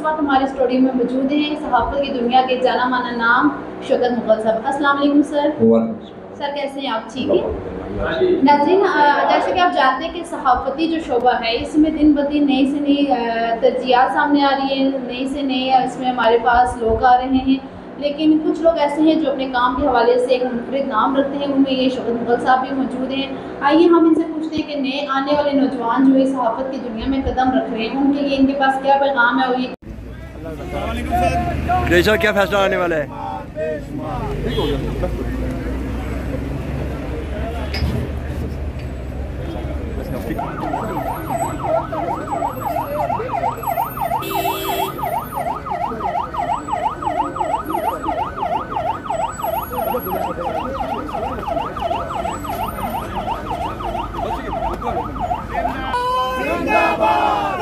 वक्त हमारे स्टूडियो में मौजूद हैं सहाफ़त की दुनिया के जाना माना नाम शौकत मुग़ल साहब। अस्सलाम वालेकुम सर। सर कैसे हैं आप? ठीक है नाज़रीन, जैसे कि आप जानते हैं कि सहाफ़ती जो शोबा है इसमें दिन ब दिन नई से नई तरजीहात सामने आ रही है, नई से नई इसमें हमारे पास लोग आ रहे हैं, लेकिन कुछ लोग ऐसे हैं जो अपने काम के हवाले से एक मुनफरिद नाम रखते हैं। उनमें ये शौकत मुग़ल साहब भी मौजूद हैं। आइए हम इनसे पूछते हैं कि नए आने वाले नौजवान जो इस सहाफ़त की दुनिया में कदम रख रहे हैं उनके लिए इनके पास क्या पैगाम है और ये जैसा क्या फैसला आने वाला है?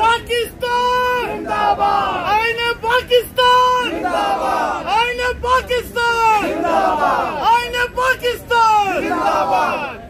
पाकिस्तान जिंदाबाद, आईने पाकिस्तान जिंदाबाद, आईने पाकिस्तान जिंदाबाद, आईने पाकिस्तान जिंदाबाद।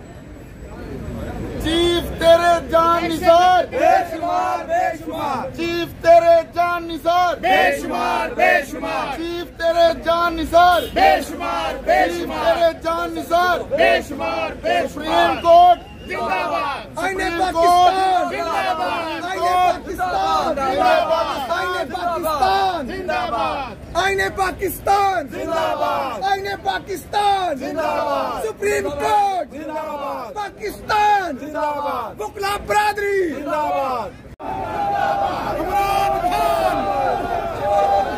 चीफ तेरे जान निसार बेशुमार बेशुमार, चीफ तेरे जान निसार बेशुमार बेशुमार, चीफ तेरे जान निसार बेशुमार बेशुमार, तेरे जान निसार बेशुमार बेशुमार। सुप्रीम कोर्ट जिंदाबाद, आईने पाकिस्तान जिंदाबाद, आईने पाकिस्तान जिंदाबाद, आईने पाकिस्तान जिंदाबाद, आईने पाकिस्तान जिंदाबाद, आईने पाकिस्तान जिंदाबाद, सुप्रीम कोर्ट जिंदाबाद, पाकिस्तान जिंदाबाद, वकला बरादरी जिंदाबाद। इमरान खान,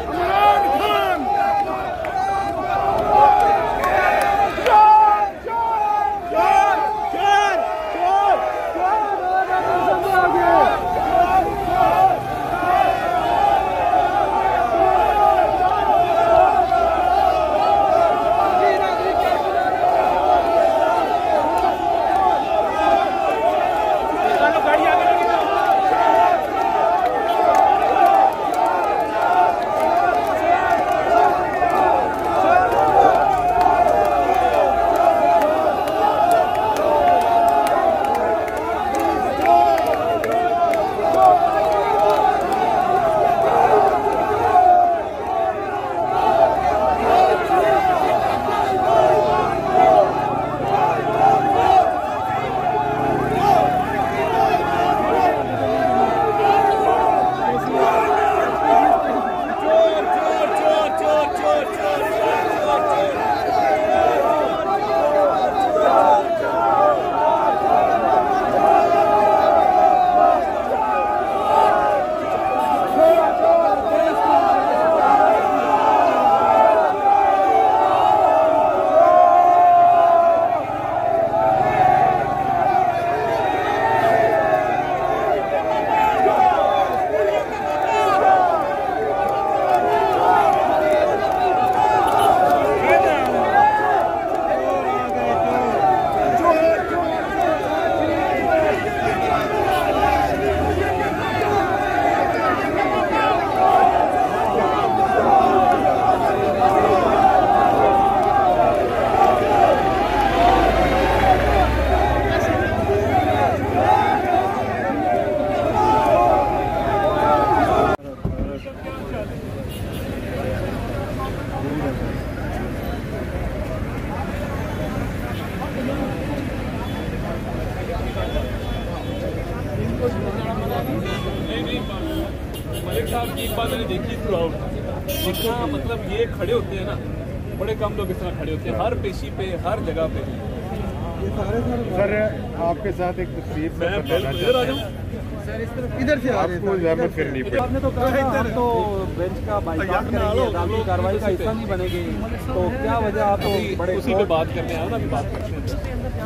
इमरान खान मलिक साहब की एक बात मैंने देखी थ्रू आउट, जितना मतलब ये खड़े होते हैं ना, बड़े कम लोग इस तरह खड़े होते हैं हर पेशी पे, हर जगह पे। सर आपके साथ एक तस्वीर इधर आ जाऊँ इधर से आपको ज़हमत करनी पड़ी। आपने तो कहा हम तो बेंच का बाइकआउट करेंगे, अदालती कार्रवाई का हिस्सा नहीं बनेंगे, तो क्या वजह? आप तो बड़े उसी पे बात करने आए ना, अभी बात करते हैं।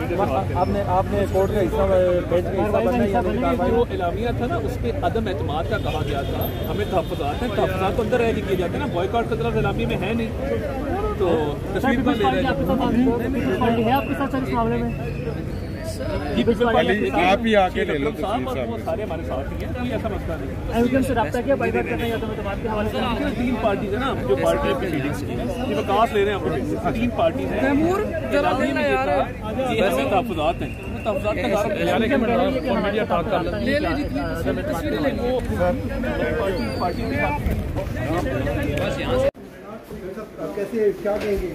आपने कोर्ट का हिस्सा, बेंच का हिस्सा बनना है। जो एलामिया था ना उस पर अदम एतमाद का कहा गया था, हमें तहफ़्फ़ुज़ात हैं, तहफ़्फ़ुज़ात तो अंदर रह के किए जाते हैं ना, बॉयकॉट का तरफ एलामिया में है नहीं, तो तस्वीर पर ले रहे हैं आपके साथ इस मामले में। आप ही आके ले लो सारे हमारे साथ ही हैं, कोई ऐसा मसला नहीं। एविडेंस से रब्ता किया, बाइकआउट करना या तो बात के हवाले से 3 पार्टीज है ना जो पार्टी की मीटिंग्स की, ये वकास ले रहे हैं, 3 पार्टीज हैं, ये ऐसे तहफ़्फ़ुज़ात हैं। में तहफ़्फ़ुज़ात का मीडिया टॉक कर ले पार्टी कैसे क्या कहेंगे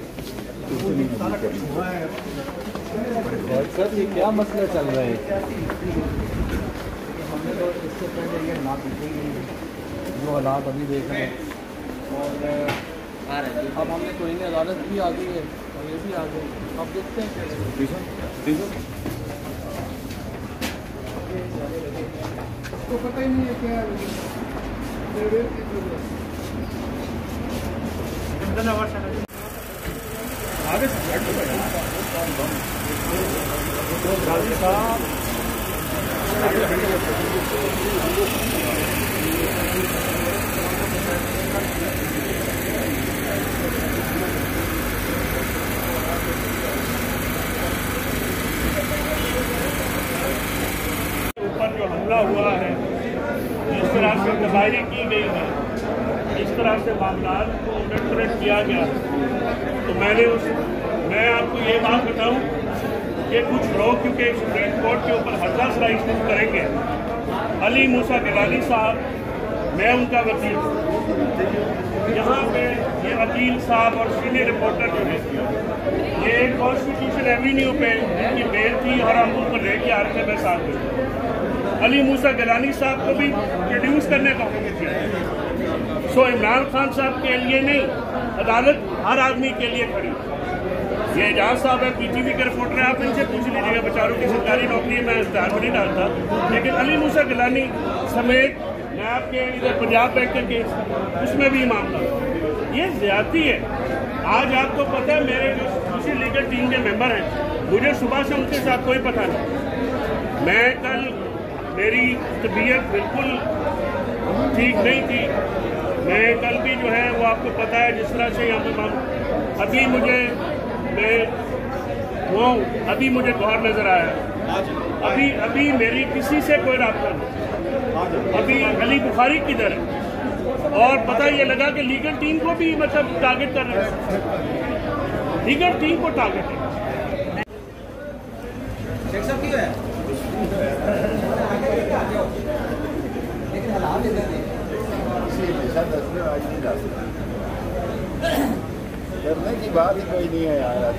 सर, ये क्या मसला चल रहा है? हमने तो इससे पहले ये ना पूछे जो हालात अभी देख रहे हैं, और अब हमने कोई नहीं, अदालत भी आ गई है और ये भी आ गई, अब देखते हैं तो पता ही नहीं है क्या आगे ऊपर जो हमला हुआ है, जिस तरह से तबाही की गई है, इस तरह से मामला को उलट किया गया, तो मैं आपको ये बात बताऊं कि कुछ लोग क्योंकि सुप्रीम कोर्ट के ऊपर हल्ला इश्यू करेंगे, अली मूसा गिलानी साहब, मैं उनका वकील, यहाँ पे ये वकील साहब और सीनियर रिपोर्टर जो है, ये कॉन्स्टिट्यूशन एवेन्यू पे इनकी बेल थी और हम उनको लेके आ रहे थे, मैं साथ में अली मूसा गिलानी साहब को भी प्रोड्यूस करने का हुक्म किया। सो इमरान खान साहब के लिए नहीं, अदालत हर आदमी के लिए खड़ी। ये एजाज साहब है, पीटीवी के रिपोर्टर है, आप इनसे पूछ लीजिएगा, बेचारों की सरकारी नौकरी मैं इस्तेहार में नहीं डालता, लेकिन अली मूसा गिलानी समेत मैं आपके इधर पंजाब बैंक के केस उसमें भी मामला, ये ज्यादती है। आज आपको पता है मेरे जो दूसरी लीगल टीम के मेंबर हैं, मुझे सुबह से उनके साथ कोई पता नहीं, मैं कल मेरी तबीयत बिल्कुल ठीक नहीं थी, मैं कल भी जो है वो आपको पता है जिस तरह से यहाँ पे अभी मुझे अभी मुझे गौर नजर आया, अभी मेरी किसी से कोई राब्ता नहीं, अभी अली बुखारी किधर है, और पता ये लगा कि लीगल टीम को भी मतलब टारगेट कर रहे हैं, लीगल टीम को टारगेट है। करने की बात ही कोई नहीं है यार।